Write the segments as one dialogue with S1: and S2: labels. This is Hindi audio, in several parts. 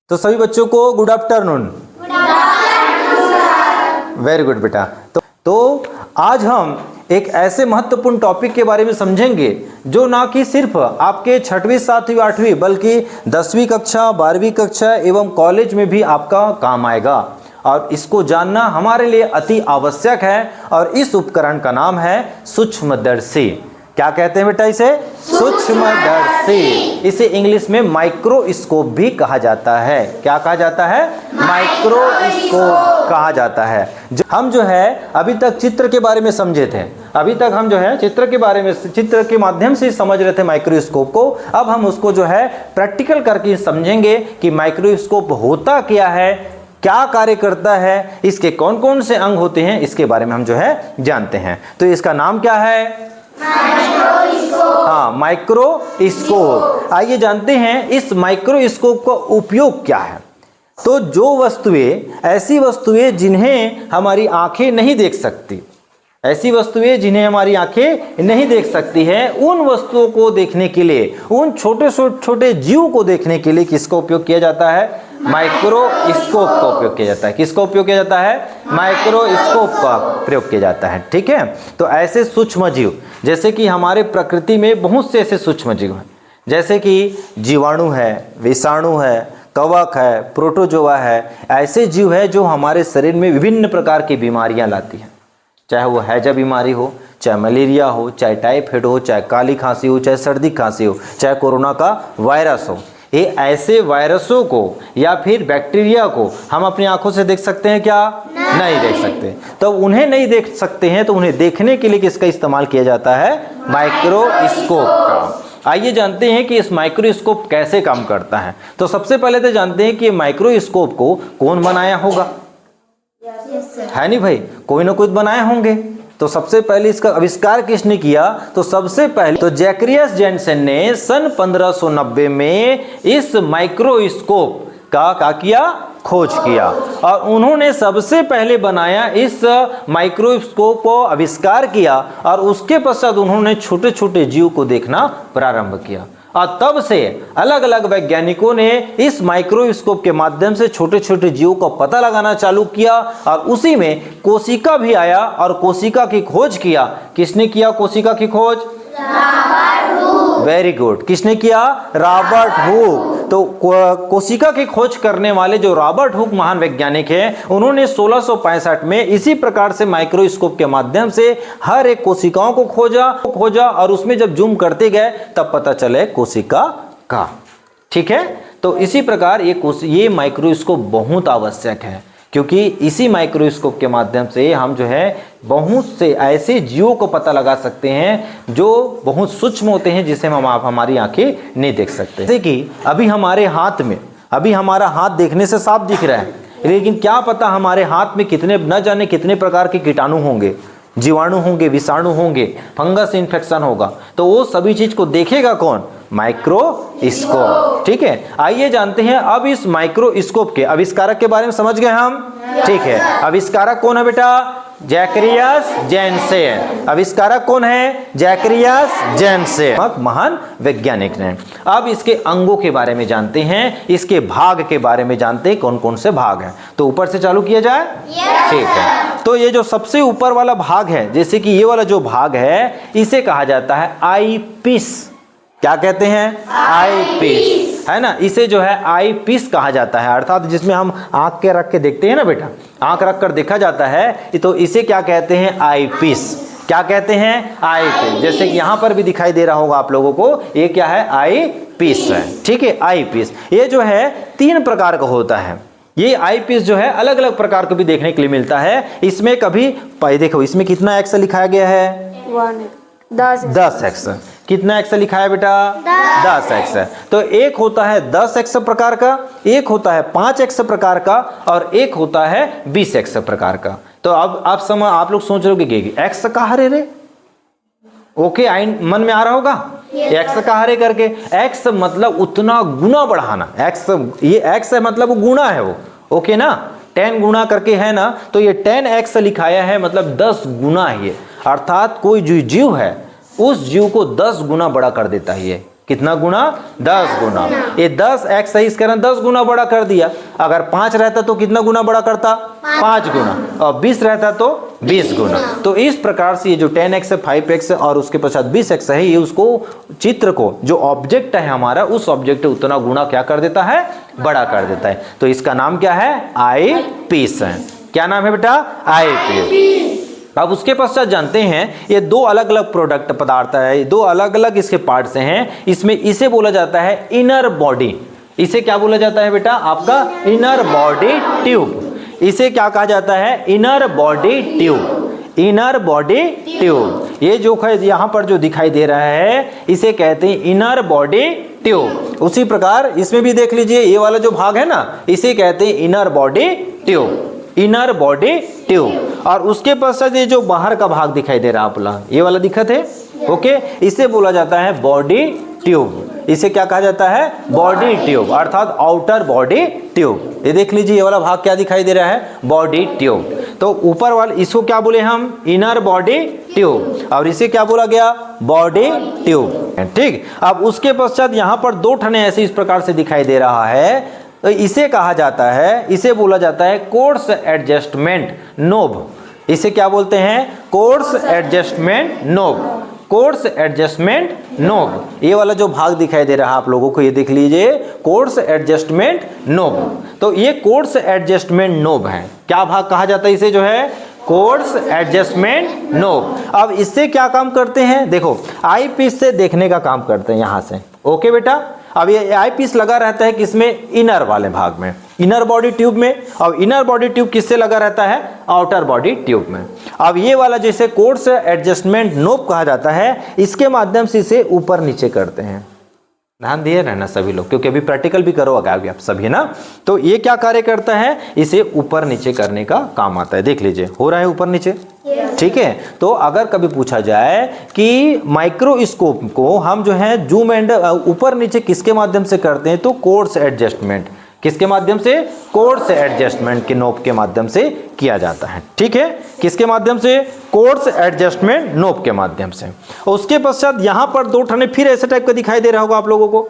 S1: तो सभी बच्चों को गुड आफ्टरनून। वेरी गुड बेटा। तो आज हम एक ऐसे महत्वपूर्ण टॉपिक के बारे में समझेंगे जो ना कि सिर्फ आपके 6वीं 7वीं 8वीं बल्कि 10वीं कक्षा 12वीं कक्षा एवं कॉलेज में भी आपका काम आएगा और इसको जानना हमारे लिए अति आवश्यक है। और इस उपकरण का नाम है सूक्ष्मदर्शी। क्या कहते हैं बेटा इसे? सूक्ष्मदर्शी। इसे इंग्लिश में माइक्रोस्कोप भी कहा जाता है। क्या कहा जाता है? माइक्रोस्कोप कहा जाता है। हम जो है अभी तक चित्र के बारे में समझे थे। अभी तक हम जो है चित्र के बारे में चित्र के माध्यम से समझ रहे थे माइक्रोस्कोप को। अब हम उसको जो है प्रैक्टिकल करके समझेंगे कि माइक्रोस्कोप होता क्या है, क्या कार्य करता है, इसके कौन कौन से अंग होते हैं, इसके बारे में हम जो है जानते हैं। तो इसका नाम क्या है? हाँ, माइक्रोस्कोप। आइए जानते हैं इस माइक्रोस्कोप का उपयोग क्या है। तो जो वस्तुएं, ऐसी वस्तुएं जिन्हें हमारी आंखें नहीं देख सकती, ऐसी वस्तुएं जिन्हें हमारी आंखें नहीं देख सकती हैं, उन वस्तुओं को देखने के लिए, उन छोटे छोटे जीव को देखने के लिए किसका उपयोग किया जाता है? माइक्रोस्कोप का उपयोग किया जाता है। किसका उपयोग किया जाता है? माइक्रोस्कोप का प्रयोग किया जाता है। ठीक है। तो ऐसे सूक्ष्म जीव, जैसे कि हमारे प्रकृति में बहुत से ऐसे सूक्ष्म जीव हैं, जैसे कि जीवाणु है, विषाणु है, कवक है, प्रोटोजोआ है। ऐसे जीव है जो हमारे शरीर में विभिन्न प्रकार की बीमारियां लाती हैं, चाहे वो हैजा बीमारी हो, चाहे मलेरिया हो, चाहे टाइफाइड हो, चाहे काली खांसी हो, चाहे सर्दी खांसी हो, चाहे कोरोना का वायरस हो। ये ऐसे वायरसों को या फिर बैक्टीरिया को हम अपनी आंखों से देख सकते हैं क्या? नहीं देख सकते। तो उन्हें नहीं देख सकते हैं तो उन्हें देखने के लिए किसका इस्तेमाल किया जाता है? माइक्रोस्कोप का। आइए जानते हैं कि इस माइक्रोस्कोप कैसे काम करता है। तो सबसे पहले तो जानते हैं कि माइक्रोस्कोप को कौन बनाया होगा? है नहीं भाई, कोई ना कोई बनाए होंगे। तो सबसे पहले इसका आविष्कार किसने किया? तो सबसे पहले तो जैकरियस जेनसेन ने सन 1590 में इस माइक्रोस्कोप का क्या किया? खोज किया। और उन्होंने सबसे पहले बनाया इस माइक्रोस्कोप को आविष्कार किया और उसके पश्चात उन्होंने छोटे छोटे जीव को देखना प्रारंभ किया। और तब से अलग अलग वैज्ञानिकों ने इस माइक्रोस्कोप के माध्यम से छोटे छोटे जीवों का पता लगाना चालू किया और उसी में कोशिका भी आया और कोशिका की खोज किया। किसने किया कोशिका की खोज? Very good. किसने किया? Robert Hooke. तो कोशिका की खोज करने वाले जो रॉबर्ट हुक महान वैज्ञानिक हैं, उन्होंने 1665 में इसी प्रकार से माइक्रोस्कोप के माध्यम से हर एक कोशिकाओं को खोजा और उसमें जब जूम करते गए तब पता चले कोशिका का। ठीक है। तो इसी प्रकार ये माइक्रोस्कोप बहुत आवश्यक है, क्योंकि इसी माइक्रोस्कोप के माध्यम से हम जो है बहुत से ऐसे जीवों को पता लगा सकते हैं जो बहुत सूक्ष्म होते हैं, जिसे हम हमारी आंखें नहीं देख सकते। जैसे कि अभी हमारे हाथ में, अभी हमारा हाथ देखने से साफ दिख रहा है, लेकिन क्या पता हमारे हाथ में कितने न जाने कितने प्रकार के कीटाणु होंगे, जीवाणु होंगे, विषाणु होंगे, फंगस इन्फेक्शन होगा। तो वो सभी चीज को देखेगा कौन? माइक्रोस्कोप। ठीक है। आइए जानते हैं अब इस माइक्रोस्कोप के आविष्कारक के बारे में समझ गए हम। ठीक है। आविष्कारक कौन है बेटा? जैकरियस जेनसेन। आविष्कारक कौन है? जैकरियस जेनसेन, महान वैज्ञानिक ने। अब इसके अंगों के बारे में जानते हैं, इसके भाग के बारे में जानते हैं, कौन कौन से भाग हैं। तो ऊपर से चालू किया जाए। ठीक है। तो ये जो सबसे ऊपर वाला भाग है, जैसे कि ये वाला जो भाग है, इसे कहा जाता है आई पीस। क्या कहते हैं? आई पीस, है ना। इसे जो है आई पीस कहा जाता है, अर्थात जिसमें हम आंख के रख के देखते हैं ना बेटा, आंख रख कर देखा जाता है, तो इसे क्या कहते हैं? आई पीस। क्या कहते हैं? आई पीस। जैसे कि यहाँ पर भी दिखाई दे रहा होगा आप लोगों को, ये क्या है? आई पीस है। ठीक है। आई पीस ये जो है 3 प्रकार का होता है। ये आई पीस जो है अलग अलग प्रकार को भी देखने के लिए मिलता है। इसमें कभी देखो, इसमें कितना एक्स लिखाया गया है? 10 एक्स। कितना एक्स लिखा है बेटा? 10 एक्स। तो एक होता है 10 एक्स प्रकार का, एक होता है 5 एक्स प्रकार का और एक होता है 20 एक्स प्रकार का। तो अब आप लोग सोच रहे हो कि एक्स कहाँ रे? ओके, मन में आ रहा होगा एक्स कहाँ रे करके। एक्स मतलब उतना गुना बढ़ाना। एक्स, ये एक्स है मतलब वो गुना है वो। ओके ना, 10 गुना करके है ना, तो ये 10x लिखाया है मतलब 10 गुना है ये। अर्थात कोई जो जीव है उस जीव को 10 गुना बड़ा कर देता है ये। कितना गुना? 10 गुना। ये 10x है, इसका 10 गुना बड़ा कर दिया। अगर 5 रहता तो कितना गुना बड़ा करता? 5 गुना। और 20 रहता तो 20 गुना। तो इस प्रकार से ये जो 10x है, 5x है और उसके पश्चात 20x है, ये उसको चित्र को जो ऑब्जेक्ट है हमारा, उस ऑब्जेक्ट उतना गुना क्या कर देता है? बड़ा कर देता है। तो इसका नाम क्या है? आई पीस है। क्या नाम है बेटा? आई पीस। अब उसके पश्चात जानते हैं ये दो अलग अलग प्रोडक्ट पदार्थ है, दो अलग अलग इसके पार्ट्स हैं। इसमें इसे बोला जाता है इनर बॉडी। इसे क्या बोला जाता है बेटा? आपका इनर बॉडी ट्यूब। इसे क्या कहा जाता है? Inner body tube. Inner body tube. ये जो यहाँ पर जो दिखाई दे रहा है इसे कहते हैं इनर बॉडी ट्यूब। उसी प्रकार इसमें भी देख लीजिए, ये वाला जो भाग है ना, इसे कहते हैं inner body tube. Inner body tube. और उसके पश्चात ये जो बाहर का भाग दिखाई दे रहा है आपला, ये वाला दिखत है, ओके, इसे बोला जाता है बॉडी ट्यूब। इसे क्या कहा जाता है? बॉडी ट्यूब, अर्थात आउटर बॉडी ट्यूब। ये देख लीजिए, ये वाला भाग क्या दिखाई दे रहा है? Body tube. तो ऊपर वाले इसको क्या बोले हम? Inner body tube. और इसे क्या बोला गया? Body tube. ठीक। अब उसके पश्चात यहाँ पर दो ठने ऐसे इस प्रकार से दिखाई दे रहा है, तो इसे कहा जाता है, इसे बोला जाता है कोर्स एडजस्टमेंट नोब। इसे क्या बोलते हैं? Coarse adjustment knob. Coarse adjustment knob. ये वाला जो भाग दिखाई दे रहा है आप लोगों को, ये देख लीजिए, कोर्स एडजस्टमेंट नोब। तो ये कोर्स एडजस्टमेंट नोब है। क्या भाग कहा जाता है इसे? जो है कोर्स एडजस्टमेंट नोब। अब इससे क्या काम करते हैं? देखो, आई पीस से देखने का काम करते हैं यहां से। ओके बेटा। अब ये आई पीस लगा रहता है किसमें? इनर वाले भाग में, इनर बॉडी ट्यूब में। और इनर बॉडी ट्यूब किससे लगा रहता है? आउटर बॉडी ट्यूब में। अब ये वाला जैसे कोर्स एडजस्टमेंट नोब कहा जाता है, इसके माध्यम से इसे ऊपर नीचे करते हैं। ध्यान दिए रहना सभी लोग, क्योंकि अभी प्रैक्टिकल भी करो आगे आप सभी ना। तो ये क्या कार्य करता है? इसे ऊपर नीचे करने का काम आता है। देख लीजिए, हो रहा है ऊपर नीचे, ठीक है। तो अगर कभी पूछा जाए कि माइक्रोस्कोप को हम जो है जूम एंड ऊपर नीचे किसके माध्यम से करते हैं, तो कोर्स एडजस्टमेंट। किसके माध्यम से? कोर्स एडजस्टमेंट के नोब के माध्यम से किया जाता है। ठीक है, किसके माध्यम से? कोर्स एडजस्टमेंट नोब के माध्यम से। उसके पश्चात यहां पर दो ठने फिर ऐसे टाइप का दिखाई दे रहा होगा आप लोगों को।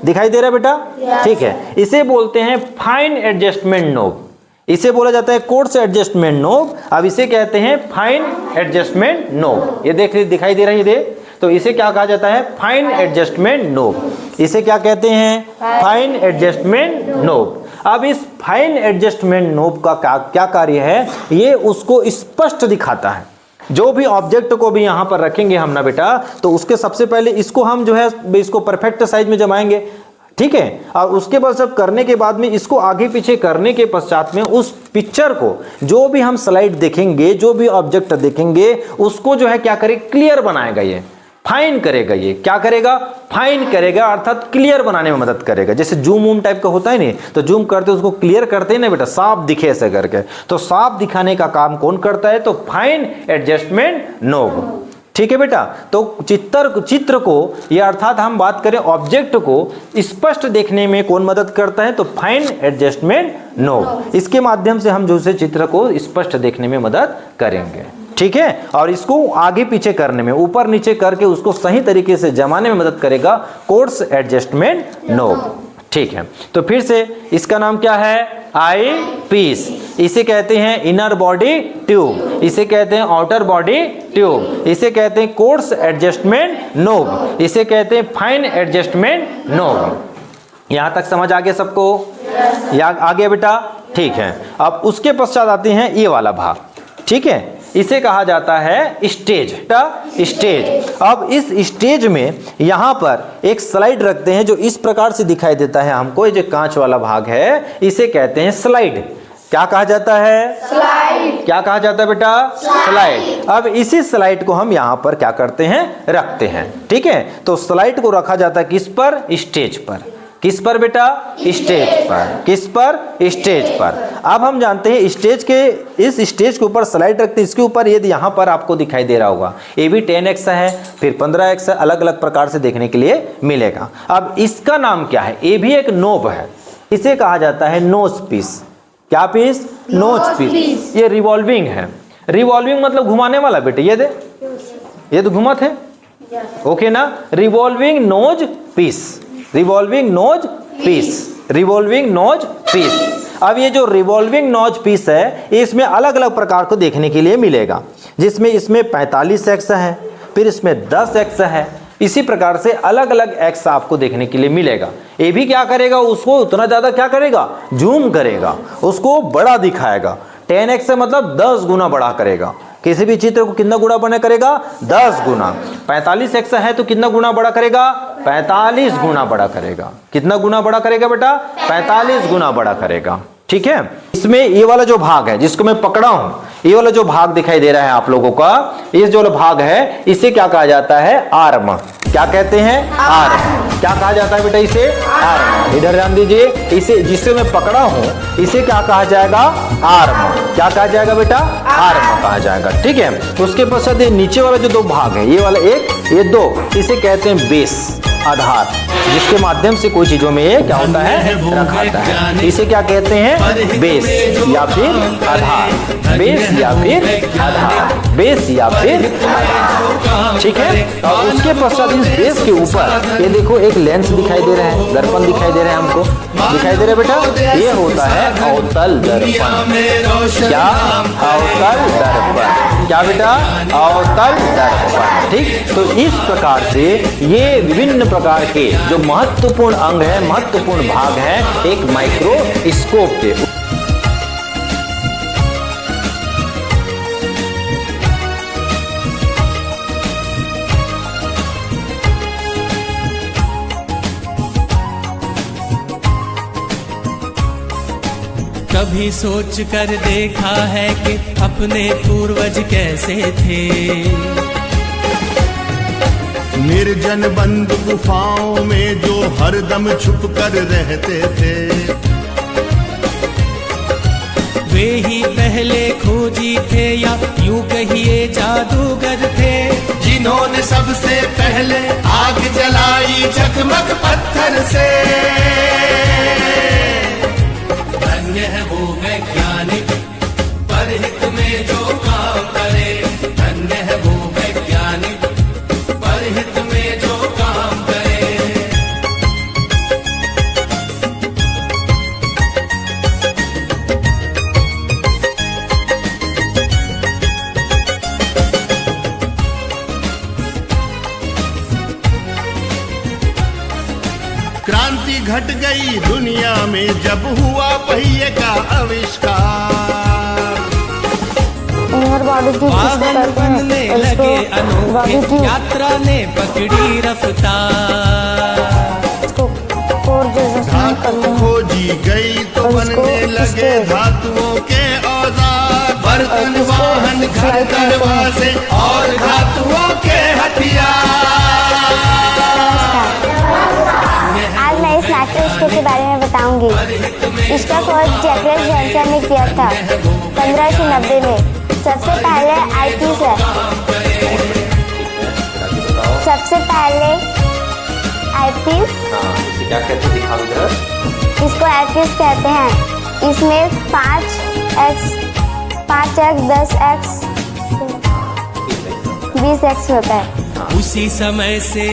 S1: दिखाई दे रहा है बेटा? ठीक है, इसे बोलते हैं फाइन एडजस्टमेंट नोब। इसे बोला जाता है कोर्स एडजस्टमेंट नोब। अब इसे कहते हैं फाइन एडजस्टमेंट नोब। ये देख लीजिए, दिखाई दे रहा है ये। तो इसे क्या कहा जाता है? Fine adjustment knob. इसे क्या कहते हैं? Fine adjustment knob. अब इस फाइन एडजस्टमेंट नोब का क्या कार्य है? ये उसको स्पष्ट दिखाता है। जो भी ऑब्जेक्ट को भी यहाँ पर रखेंगे हम ना बेटा, तो उसके सबसे पहले इसको हम जो है इसको परफेक्ट साइज में जमाएंगे, ठीक है। और उसके बाद सब करने के बाद में इसको आगे पीछे करने के पश्चात में उस पिक्चर को, जो भी हम स्लाइड देखेंगे, जो भी ऑब्जेक्ट देखेंगे, उसको जो है क्या करे? क्लियर बनाएगा, ये फाइन करेगा। ये क्या करेगा? फाइन करेगा, अर्थात क्लियर बनाने में मदद करेगा। जैसे जूम वूम टाइप का होता है नहीं, तो जूम करते उसको क्लियर करते हैं ना बेटा, साफ दिखे ऐसे करके। तो साफ दिखाने का काम कौन करता है? तो फाइन एडजस्टमेंट नोब। ठीक है बेटा। तो चित्र को, ये अर्थात हम बात करें ऑब्जेक्ट को स्पष्ट देखने में कौन मदद करता है? तो फाइन एडजस्टमेंट नोब। इसके माध्यम से हम जो से चित्र को स्पष्ट देखने में मदद करेंगे, ठीक है। और इसको आगे पीछे करने में, ऊपर नीचे करके उसको सही तरीके से जमाने में मदद करेगा कोर्स एडजस्टमेंट नोब। ठीक है, तो फिर से इसका नाम क्या है? आई पीस। इसे कहते हैं इनर बॉडी ट्यूब। इसे कहते हैं आउटर बॉडी ट्यूब। इसे कहते हैं कोर्स एडजस्टमेंट नोब। इसे कहते हैं फाइन एडजस्टमेंट नोब। यहां तक समझ आ गया सबको? या आ गया बेटा? ठीक है। अब उसके पश्चात आते हैं ये वाला भाग, ठीक है। इसे कहा जाता है स्टेज। स्टेज। अब इस स्टेज में यहां पर एक स्लाइड रखते हैं जो इस प्रकार से दिखाई देता है हमको। ये जो कांच वाला भाग है इसे कहते हैं स्लाइड। क्या कहा जाता है? स्लाइड। क्या कहा जाता है बेटा? स्लाइड। अब इसी स्लाइड को हम यहां पर क्या करते हैं? रखते हैं, ठीक है। तो स्लाइड को रखा जाता है किस पर? स्टेज पर। किस पर बेटा? स्टेज पर। किस पर? स्टेज पर। अब हम जानते हैं स्टेज के, इस स्टेज के ऊपर स्लाइड रखते हैं, इसके ऊपर ये यहाँ पर आपको दिखाई दे रहा होगा, ये भी 10x है, फिर 15x है, अलग अलग प्रकार से देखने के लिए मिलेगा। अब इसका नाम क्या है? ये भी एक नोब है। इसे कहा जाता है नोज पीस। क्या पीस? Nose piece. ये रिवॉल्विंग है। रिवॉल्विंग मतलब घुमाने वाला बेटे। ये दे, ये तो घुमत है, ओके ना, revolving nose piece, revolving nose piece, revolving nose piece. अब ये जो रिवॉल्विंग नोज पीस है, इसमें अलग अलग प्रकार को देखने के लिए मिलेगा, जिसमें इसमें 45 एक्स है, फिर इसमें 10 एक्स है। इसी प्रकार से अलग अलग एक्स आपको देखने के लिए मिलेगा। ये भी क्या करेगा, उसको उतना ज्यादा क्या करेगा, जूम करेगा, उसको बड़ा दिखाएगा। 10x से मतलब 10 गुना बड़ा करेगा। किसी भी चित्र को कितना गुना बड़ा करेगा, 10 गुना। 45x है तो कितना गुना बड़ा करेगा, 45 गुना बड़ा करेगा। कितना गुना बड़ा करेगा बेटा, 45 गुना बड़ा करेगा। ठीक है। इसमें ये वाला जो भाग है जिसको मैं पकड़ा हूं, ये वाला जो भाग दिखाई दे रहा है आप लोगों का, ये जो वाला भाग है इसे क्या कहा जाता है, आर्म। क्या कहते हैं, आर्म। क्या कहा जाता है बेटा इसे, आर्म। इधर ध्यान दीजिए, इसे जिससे मैं पकड़ा हूं इसे क्या कहा जाएगा, आर्म। क्या कहा जाएगा बेटा, आर्म कहा जाएगा। ठीक है। उसके पश्चात ये नीचे वाला जो दो भाग है, ये वाला एक, ये दो, इसे कहते हैं बेस, आधार, जिसके माध्यम से कोई चीजों में ये क्या होता है, रखाता है। इसे क्या कहते हैं, बेस या फिर आधार, बेस या फिर आधार, बेस या फिर आधार। ठीक है। और उसके पश्चात इस बेस के ऊपर ये देखो एक लेंस दिखाई दे रहा है, दर्पण दिखाई दे रहा है, हमको दिखाई दे रहा है बेटा, ये होता है अवतल दर्पण। क्या, अवतल दर्पण। क्या बेटा, अवतल दर्पण। ठीक। तो इस प्रकार से ये विभिन्न प्रकार के जो महत्वपूर्ण अंग है, महत्वपूर्ण भाग है एक माइक्रोस्कोप के।
S2: कभी सोच कर देखा है कि अपने पूर्वज कैसे थे,
S3: निर्जन बंद गुफाओं में जो हरदम छुप कर रहते थे।
S2: वे ही पहले खोजी थे या यूं कहिए जादूगर थे,
S3: जिन्होंने सबसे पहले आग जलाई चकमक पत्थर से।
S2: धन्य है वो वैज्ञानिक परहित में जो काम करे, धन्य है वो वैज्ञानिक परहित में जो काम करे।
S3: क्रांति घट गई दुनिया में जब हुआ पहिए का आविष्कार।
S2: वाहन बनने लगे अनोखे, यात्रा ने पकड़ी रफ्तार।
S3: धातु खोजी गई तो बनने लगे धातुओं के औजार, बर्तन, वाहन, घर, दरवाजे और धातुओं के हथियार।
S4: आज मैं इस माइक्रोस्कोप के बारे में बताऊंगी। इसका खोज जैकब जॉनसन ने किया था 1590 में। सबसे पहले आईपीस है, सबसे पहले आईपीस,
S1: क्या कहते हैं, दिखाओ इधर।
S4: इसको आईपीस कहते हैं। इसमें 5x, 10x, 20x होता है।
S2: उसी समय से